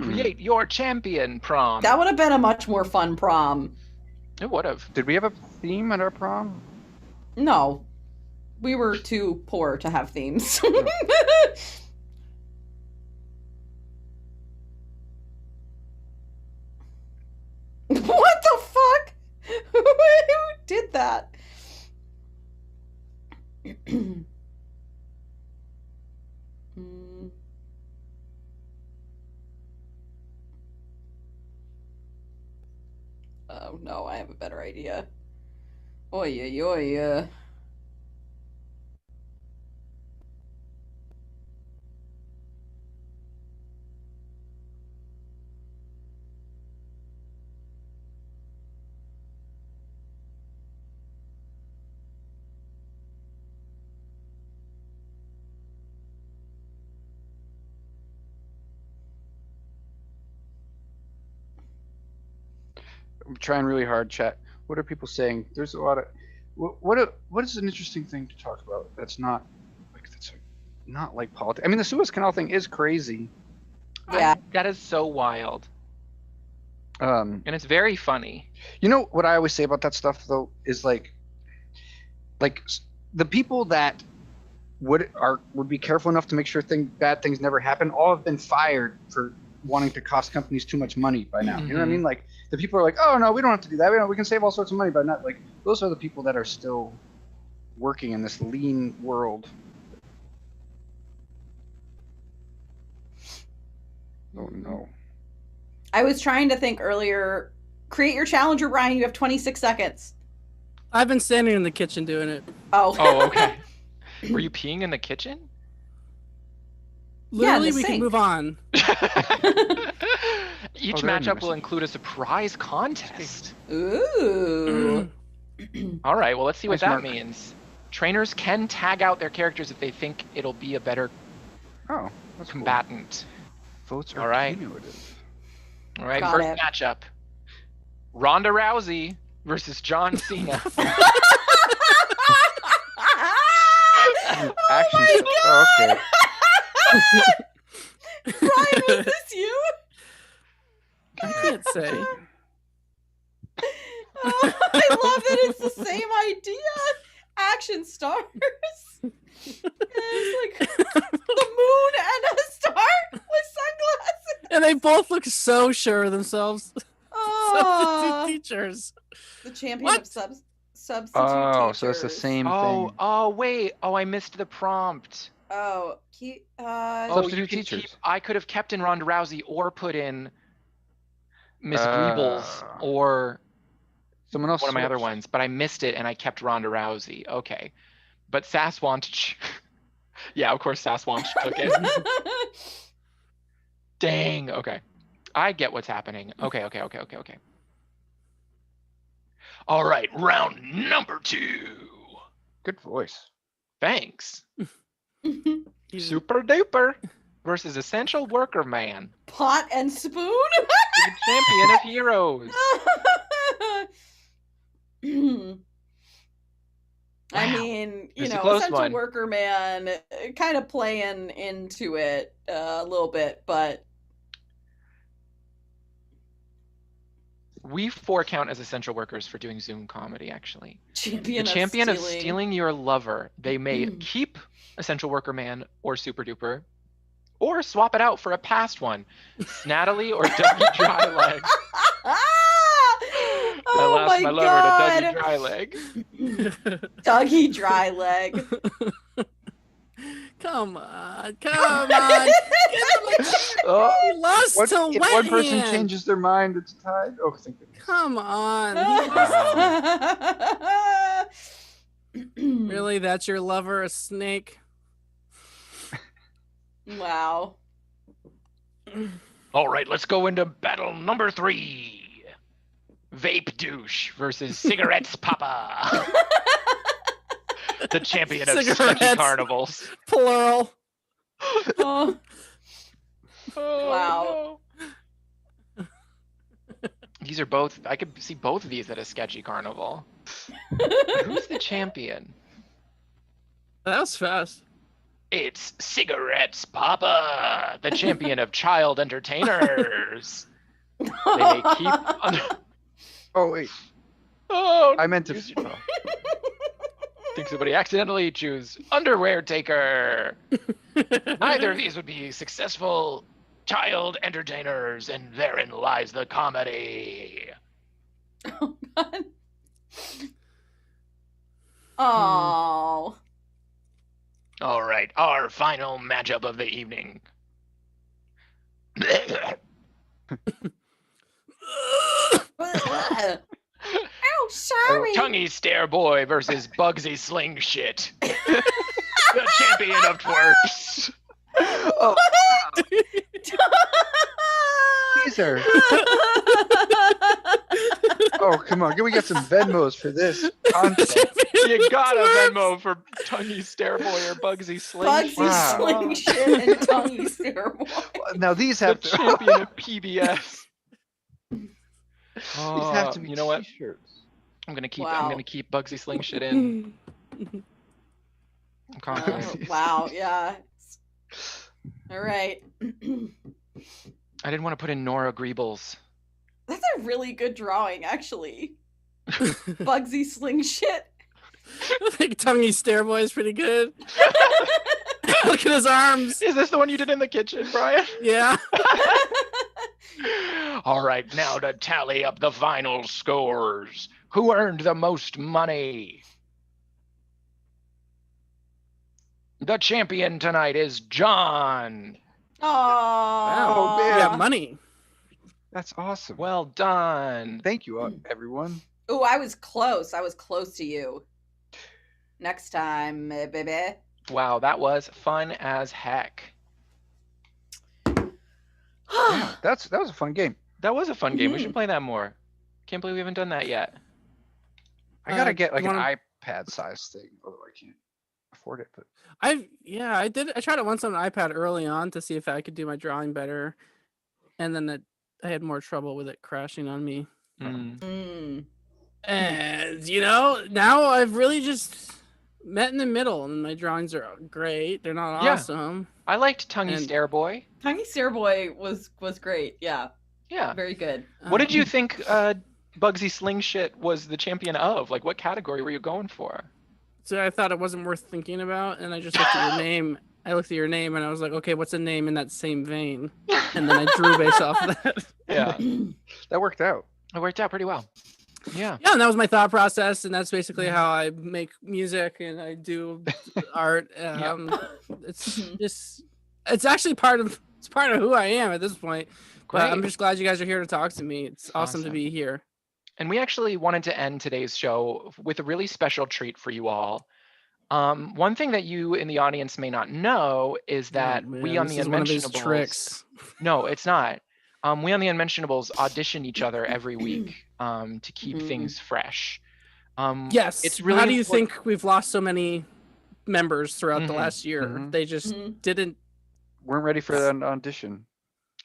Create your champion prom. That would have been a much more fun prom. It would have. Did we have a theme at our prom? No. We were too poor to have themes. What the fuck? Who did that? Oh no, I have a better idea. Oy, oy, oy. I'm trying really hard, chat. What are people saying? There's a lot of what is an interesting thing to talk about that's not like politics. I mean, the Suez Canal thing is crazy. Yeah, that is so wild. And it's very funny. You know what I always say about that stuff though is like the people that would be careful enough to make sure bad things never happen all have been fired for wanting to cost companies too much money by now. You know what I mean? Like the people are like, oh no, we don't have to do that. We can save all sorts of money by not like those are the people that are still working in this lean world. Oh no. I was trying to think earlier. Create your challenger, Brian. You have 26 seconds. I've been standing in the kitchen doing it. Oh. Oh, okay. Were you peeing in the kitchen? Literally, we can move on. Each matchup will include a surprise contest. Ooh. All right, well, let's see what that means. Trainers can tag out their characters if they think it'll be a better combatant. Cool. Votes are cumulative. All right, first matchup. Ronda Rousey versus John Cena. Oh my God. Okay. Brian, was this you? I can't say. Oh, I love that it's the same idea. Action stars. It's like the moon and a star with sunglasses. And they both look so sure of themselves. Oh. Substitute teachers. The champion of substitute teachers. So it's the same thing. Oh, wait. Oh, I missed the prompt. Oh, substitute teachers. I could have kept in Ronda Rousey or put in Miss Griebles or Someone else. One of my other switched. ones, but I missed it and I kept Ronda Rousey. Okay. But Sasquatch. Yeah, of course Sasquatch took it. Dang. Okay. I get what's happening. Okay. All right, round number 2. Good voice. Thanks. Super duper versus Essential Worker Man. Pot and spoon? The champion of heroes. I Wow. mean, you It's a know, close Essential one. Worker Man kind of playing into it a little bit, but We 4 count as essential workers for doing Zoom comedy, actually. champion, The champion of of stealing your lover. They may keep Essential Worker Man or Super Duper, or swap it out for a past one. Snattily or Dougie Dryleg. I Oh lost my my lover god! to Dougie Dryleg. Dougie Dryleg. Come on. Get him Oh, he lost what, to if Wet one person Hand. changes their mind, it's tied. Oh, thank goodness. Come on. Really? That's your lover, a snake? Wow. All right, let's go into battle number 3. Vape Douche versus Cigarettes Papa. The champion of sketchy Cigarettes. carnivals. Plural. Oh, Oh, wow. no. These are both, I could see both of these at a sketchy carnival. Who's the champion? That was fast. It's Cigarettes Papa, the champion of child entertainers. They may keep. Oh, wait. Oh, I meant to. use your- think somebody accidentally choose underwear taker. Neither of these would be successful child entertainers, and therein lies the comedy. Oh, God. Oh. All right, our final matchup of the evening. Oh, sorry. Tonguey Stare Boy versus Bugsy Sling Shit. The champion of twerps. Oh, Caesar. Oh, come on. Can we get some Venmos for this content? You got a Venmo for Tonguey Stare Boy or Bugsy Sling Bugsy Shit. Wow. Sling Shit and Tonguey Stare Boy. Now these The have to. champion of PBS. These have to be You know what? T-shirts. I'm gonna keep. Wow. I'm gonna keep Bugsy Sling Shit in. I'm confident. Wow, yeah. All right. I didn't want to put in Nora Griebles. That's a really good drawing, actually. Bugsy Sling Shit. I think Tonguey Stare Boy is pretty good. Look at his arms. Is this the one you did in the kitchen, Brian? Yeah. All right, now to tally up the final scores. Who earned the most money? The champion tonight is John. Oh, Wow. man. Yeah, money. That's awesome. Well done. Thank you, everyone. Ooh, I was close. I was close to you. Next time, baby. Wow, that was fun as heck. Yeah, that was a fun game. That was a fun game. We should play that more. Can't believe we haven't done that yet. I gotta get like you an Mm-hmm. iPad size thing, although I can't afford it. But I tried it once on an iPad early on to see if I could do my drawing better, and then I had more trouble with it crashing on me. Mm. And now I've really just met in the middle, and my drawings are great. They're not Yeah. awesome. I liked Tonguey And- Stare Boy. Tonguey Stare Boy was great. Yeah, Yeah. very good. What did you Um, think Bugsy Sling Shit was the champion of? Like, what category were you going for? So I thought it wasn't worth thinking about, and I just looked at your name. I looked at your name, and I was like, okay, what's a name in that same vein? And then I drew based off of that. Yeah, that worked out. it worked out pretty well. Yeah. Yeah, and that was my thought process, and that's basically how I make music and I do art. It's actually part of who I am at this point. But I'm just glad you guys are here to talk to me. It's awesome to be here. And we actually wanted to end today's show with a really special treat for you all. One thing that you in the audience may not know is that we on the this is one of his Unmentionables. tricks. No, it's not. We on the Unmentionables audition each other every week to keep things fresh. Yes. It's really How do you think we've lost so many members throughout the last year? They just weren't ready for an audition.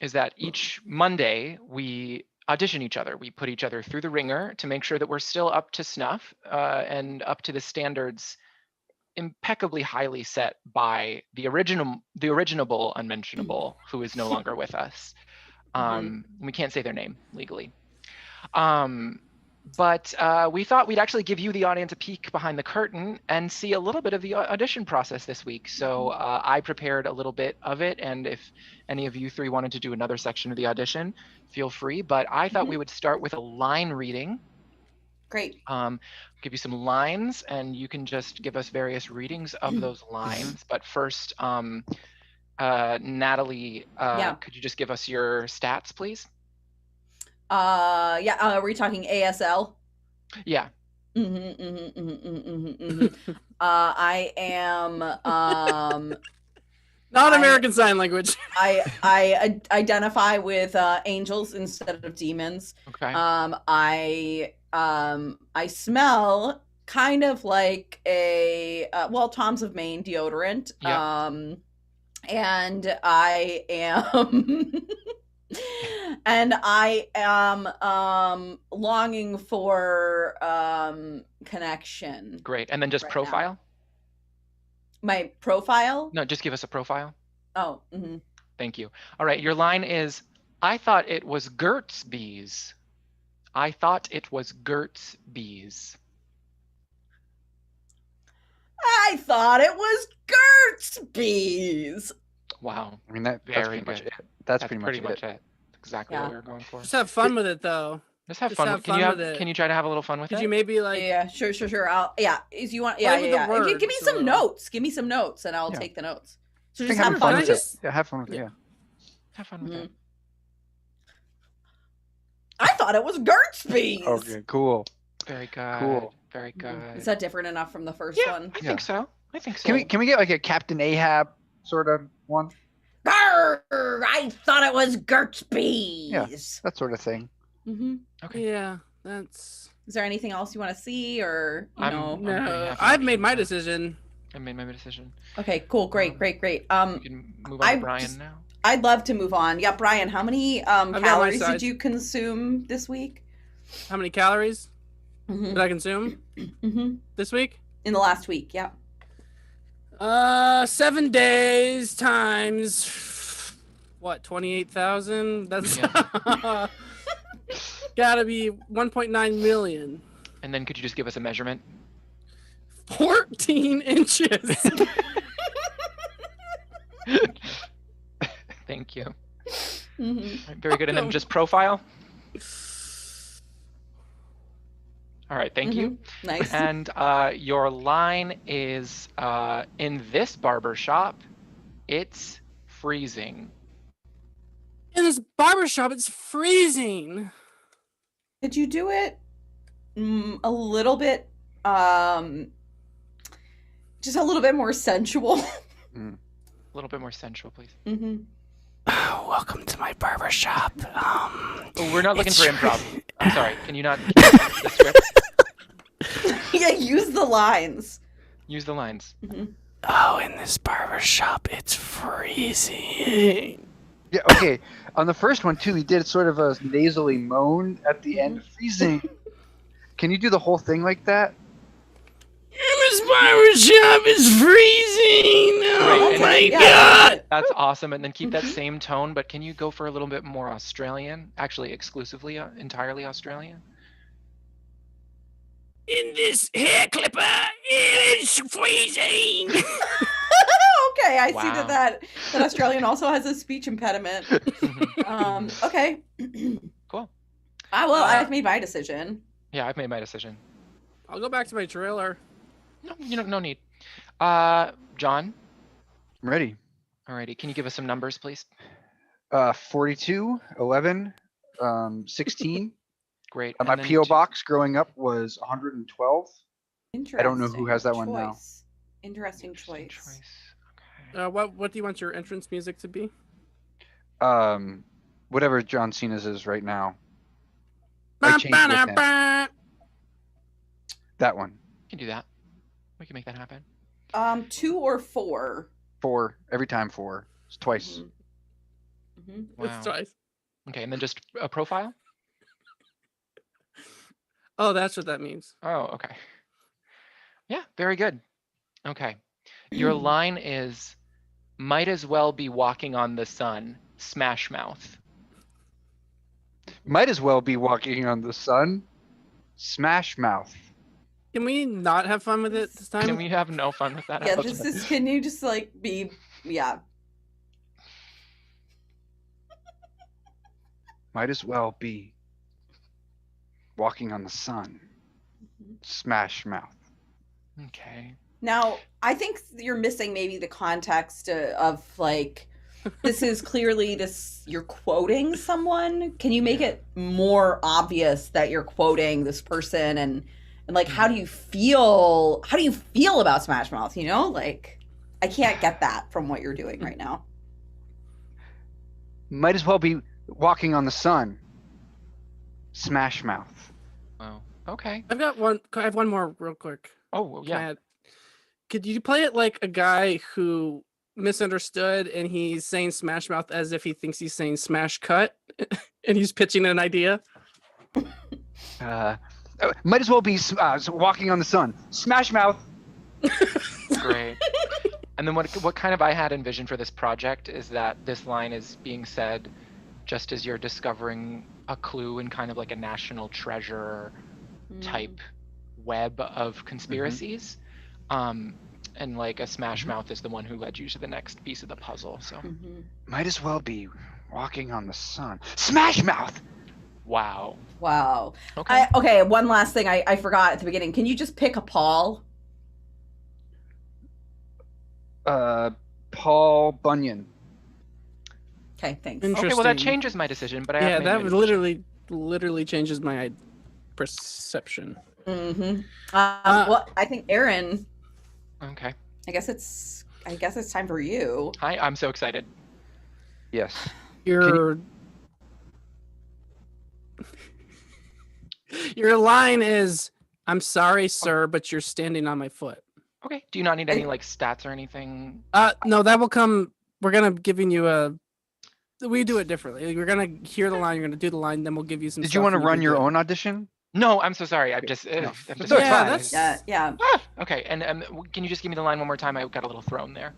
Is that each Monday we audition each other. We put each other through the ringer to make sure that we're still up to snuff and up to the standards impeccably highly set by the original Unmentionable, who is no longer with us. We can't say their name legally. But we thought we'd actually give you, the audience, a peek behind the curtain and see a little bit of the audition process this week. So I prepared a little bit of it, and if any of you three wanted to do another section of the audition, feel free. But I thought we would start with a line reading. Great. Give you some lines, and you can just give us various readings of those lines. But first, Natalie, could you just give us your stats, please? Are we talking ASL? Yeah. I am non-American Sign Language. I identify with angels instead of demons. Okay. I smell kind of like a Tom's of Maine deodorant. Yeah. And I am and I am longing for connection. Great. And then just profile? Now. My profile? No, just give us a profile. Oh. Thank you. All right. Your line is, I thought it was Gert's bees. I thought it was Gert's bees. I thought it was Gert's bees. Wow. I mean, that's pretty much it. That's pretty much it. Exactly what we were going for. Just have fun with it, though. Just have fun. Can you try to have a little fun with it? Could you maybe like? Yeah, sure. If you want, give me some notes. Give me some notes, and I'll take the notes. So just have fun with it. Yeah, have fun with it. Yeah. Have fun with it. I thought it was Gert's bees. Okay, cool. Very good. Cool. Very good. Is that different enough from the first one? I think so. Can we get like a Captain Ahab sort of one? Grr, I thought it was Gert's bees. Yeah, that sort of thing. Okay. Yeah, that's. Is there anything else you want to see, or No, I've made my decision. I made my decision. Okay, cool, great. We can move on to Brian now. I'd love to move on. Yeah, Brian, how many calories did you consume this week? How many calories did I consume this week? In the last week, yeah. 7 days times what? 28,000. That's gotta be 1.9 million. And then could you just give us a measurement? 14 inches. Thank you. Right, very good. And then just profile. All right, thank you. Nice. And your line is, in this barber shop, it's freezing. In this barber shop, it's freezing. Could you do it a little bit, just a little bit more sensual? A little bit more sensual, please. Welcome to my barber shop. We're not looking for improv. I'm sorry. Can you not the script? Yeah, use the lines. Use the lines. Oh, in this barber shop, it's freezing. Yeah, okay. On the first one, too, he did sort of a nasally moan at the end. Freezing. Can you do the whole thing like that? This barber shop is freezing. Oh my god. That's awesome. And then keep that same tone, but can you go for a little bit more Australian? Actually, exclusively, entirely Australian? In this hair clipper, it is freezing. Okay, I see that Australian also has a speech impediment. Okay. Cool. I've made my decision. Yeah, I've made my decision. I'll go back to my trailer. No need. John? I'm ready. Alrighty, can you give us some numbers, please? 42, 11, 16. Great. My And then PO box growing up was 112. Interesting. I don't know who has that one now. Interesting choice. Okay. What do you want your entrance music to be? Whatever John Cena's is right now. I changed with him. That one. We can do that. We can make that happen. 2 or 4? 4 every time. 4. It's twice. Wow. It's twice. Okay, and then just a profile. Oh, that's what that means. Oh, okay. Yeah, very good. Okay. Your line is, might as well be walking on the sun, smash mouth. Might as well be walking on the sun. Smash mouth. Can we not have fun with it this time? Can we have no fun with that? Yeah, can you just like be, yeah. Might as well be walking on the sun. Smash mouth. Okay. Now, I think you're missing maybe the context of like, this is clearly you're quoting someone. Can you make it more obvious that you're quoting this person and like, how do you feel about Smash Mouth? You know, like, I can't get that from what you're doing right now. Might as well be walking on the sun. Smash mouth. Wow. Okay. I have one more real quick. Oh, yeah. Could you play it like a guy who misunderstood and he's saying smash mouth as if he thinks he's saying smash cut and he's pitching an idea? Might as well be walking on the sun. Smash mouth. Great. And then what kind of I had envisioned for this project is that this line is being said just as you're discovering a clue in kind of like a national treasure type web of conspiracies. And like a smash mouth is the one who led you to the next piece of the puzzle. So might as well be walking on the sun. Smash mouth. Wow. Okay. Okay, one last thing I forgot at the beginning. Can you just pick a Paul? Paul Bunyan. Okay, thanks. Okay, well that changes my decision, but I have that literally changes my perception. Well, I think Aaron. Okay. I guess it's time for you. Hi, I'm so excited. Yes. Your line is, "I'm sorry, sir, but you're standing on my foot." Okay. Do you not need any like stats or anything? No, that will come. We're gonna giving you we do it differently. We're gonna hear the line. You're gonna do the line. Then we'll give you some. Did you want to run your own audition? No, I'm so sorry. I'm just. No. I'm just Yeah. Okay, and can you just give me the line one more time? I got a little thrown there.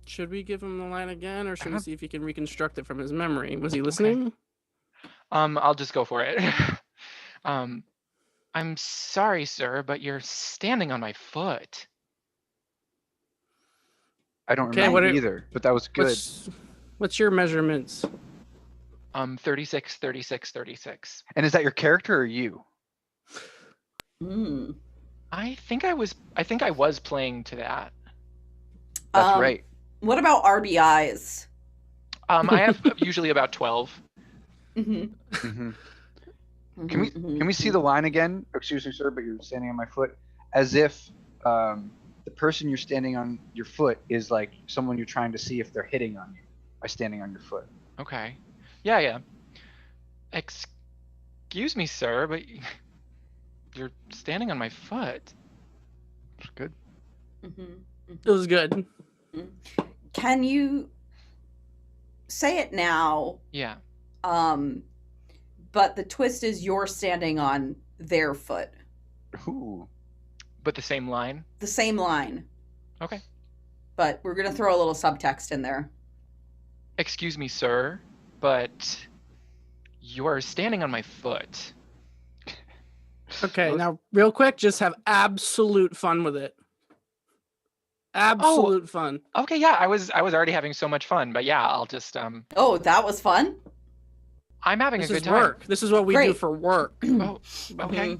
Should we give him the line again, or should we see if he can reconstruct it from his memory? Was he listening? Okay. I'll just go for it. I'm sorry, sir, but you're standing on my foot. I don't remember either, but that was good. What's your measurements? 36, 36, 36. And is that your character or you? I think I was playing to that. That's right. What about RBIs? I have usually about 12. Can we see the line again? Excuse me, sir, but you're standing on my foot, as if the person you're standing on your foot is like someone you're trying to see if they're hitting on you by standing on your foot. Okay. Yeah. Excuse me, sir, but you're standing on my foot. That's good. It was good. Can you say it now? Yeah. But the twist is you're standing on their foot. Ooh. But the same line? The same line. Okay. But we're gonna throw a little subtext in there. Excuse me, sir, but you are standing on my foot. Okay, now real quick, just have absolute fun with it. Absolute fun. Okay, yeah, I was already having so much fun, but yeah, I'll just Oh, that was fun? I'm having a good time. Work. This is what we do for work. Oh, okay.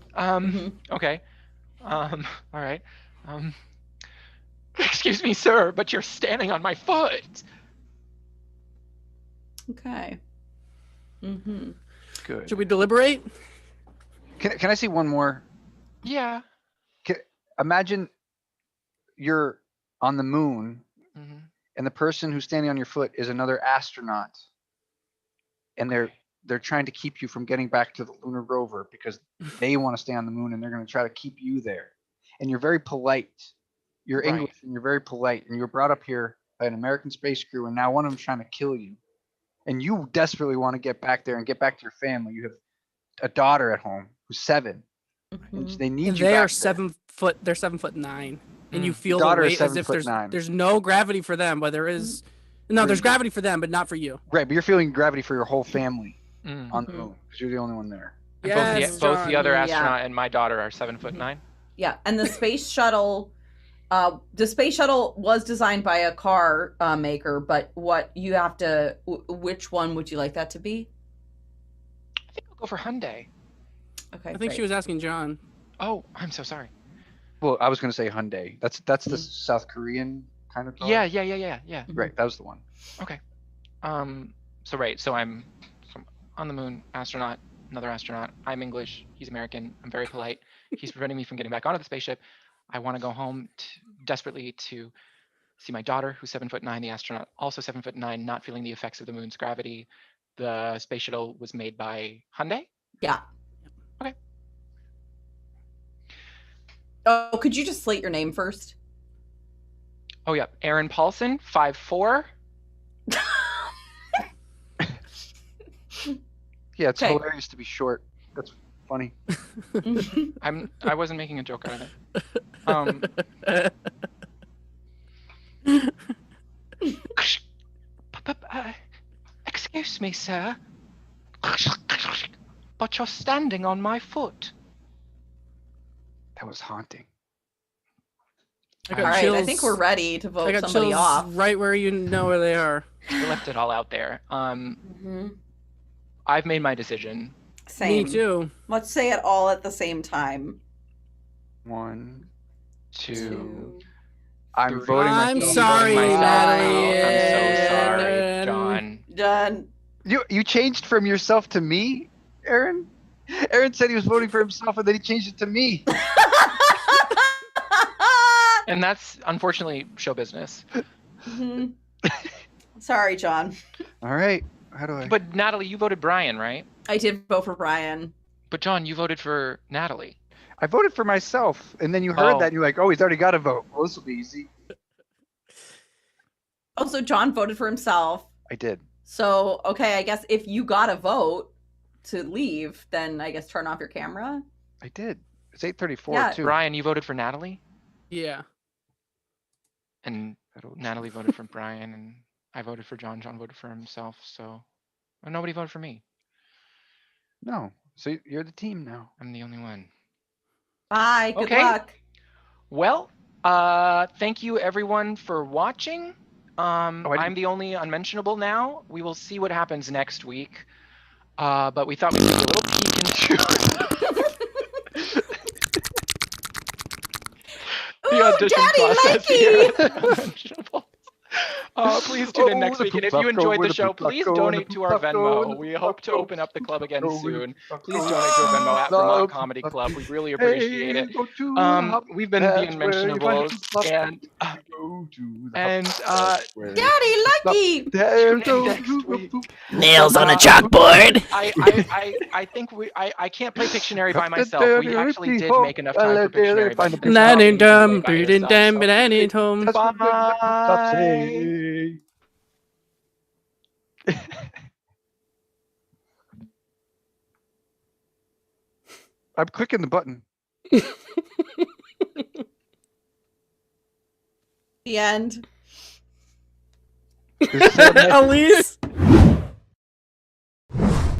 Okay. All right. Excuse me, sir, but you're standing on my foot. Okay. Good. Should we deliberate? Can I see one more? Yeah. Imagine you're on the moon, Mm-hmm. and the person who's standing on your foot is another astronaut, and they're trying to keep you from getting back to the lunar rover because they want to stay on the moon, and they're going to try to keep you there. And you're very polite. You're Right. English, and you're very polite, and you were brought up here by an American space crew, and now one of them's trying to kill you, and you desperately want to get back there and get back to your family. You have a daughter at home who's 7. And they need And you they back are there. 7 foot. They're 7'9", and you Mm. feel the Daughter is weight as if 7'9". there's no gravity for them, but there is. No, there's gravity for them, but not for you. Right, but you're feeling gravity for your whole family Mm. on the moon because you're the only one there. And Yes, both the John. other Yeah. astronaut and my daughter are 7'9". Yeah, and the space shuttle. The space shuttle was designed by a car maker, but what you have to, which one would you like that to be? I think I'll go for Hyundai. Okay, I think she was asking John. Oh, I'm so sorry. Well, I was going to say Hyundai. That's the South Korean kind of car. Yeah. Right, that was the one. So I'm on the moon, astronaut, another astronaut. I'm English. He's American. I'm very polite. He's preventing me from getting back onto the spaceship. I want to go home desperately to see my daughter, who's 7'9", the astronaut, also 7'9", not feeling the effects of the moon's gravity. The space shuttle was made by Hyundai. Yeah. Okay. Oh, could you just slate your name first? Oh yeah, Aaron Paulson, 5'4". Yeah, it's Okay. hilarious to be short. That's funny. I wasn't making a joke out of it. Excuse me, sir, but you're standing on my foot. That was haunting. I All got right, chills. I think we're ready to I vote got somebody chills off. right where you know where they are. We left it all out there. I've made my decision. Same. Me too. Let's say it all at the same time. 1, 2. 2. I'm Three. voting. I'm myself. sorry, Natalie. I'm Natalie. so sorry, John. Done. You changed from yourself to me, Aaron? Aaron said he was voting for himself, and then he changed it to me. And that's unfortunately show business. Sorry, John. All right. How do I? But Natalie, you voted Brian, right? I did vote for Brian. But John, you voted for Natalie. I voted for myself, and then you heard Oh. that, and you're like, "Oh, he's already got a vote. Well, this will be easy." Also, John voted for himself. I did. So, okay, I guess if you got a vote to leave, then I guess turn off your camera. I did. It's 8:34 Yeah. too. Brian, you voted for Natalie? Yeah. And Natalie voted for Brian, and I voted for John. John voted for himself, so nobody voted for me. No. So you're the team now. I'm the only one. Bye. Good Okay. luck. Well, thank you everyone for watching. I'm the only unmentionable now. We will see what happens next week. But we thought we'd take a little peek into the audition process here at Unmentionables. Please tune in next week. And if you enjoyed the show, please donate to our Venmo. We hope to open up the club again soon. Please donate to our Venmo at Vermont Comedy Club. We really appreciate it. We've been the Unmentionables, and Daddy, Lucky! next week. Nails on a chalkboard. I think I can't play Pictionary by myself. We actually did make enough time for Pictionary. But you Nanny dum, play by breeding yourself, dam, so- but any home. Bye. I'm clicking the button. The end. There's 7 Elise.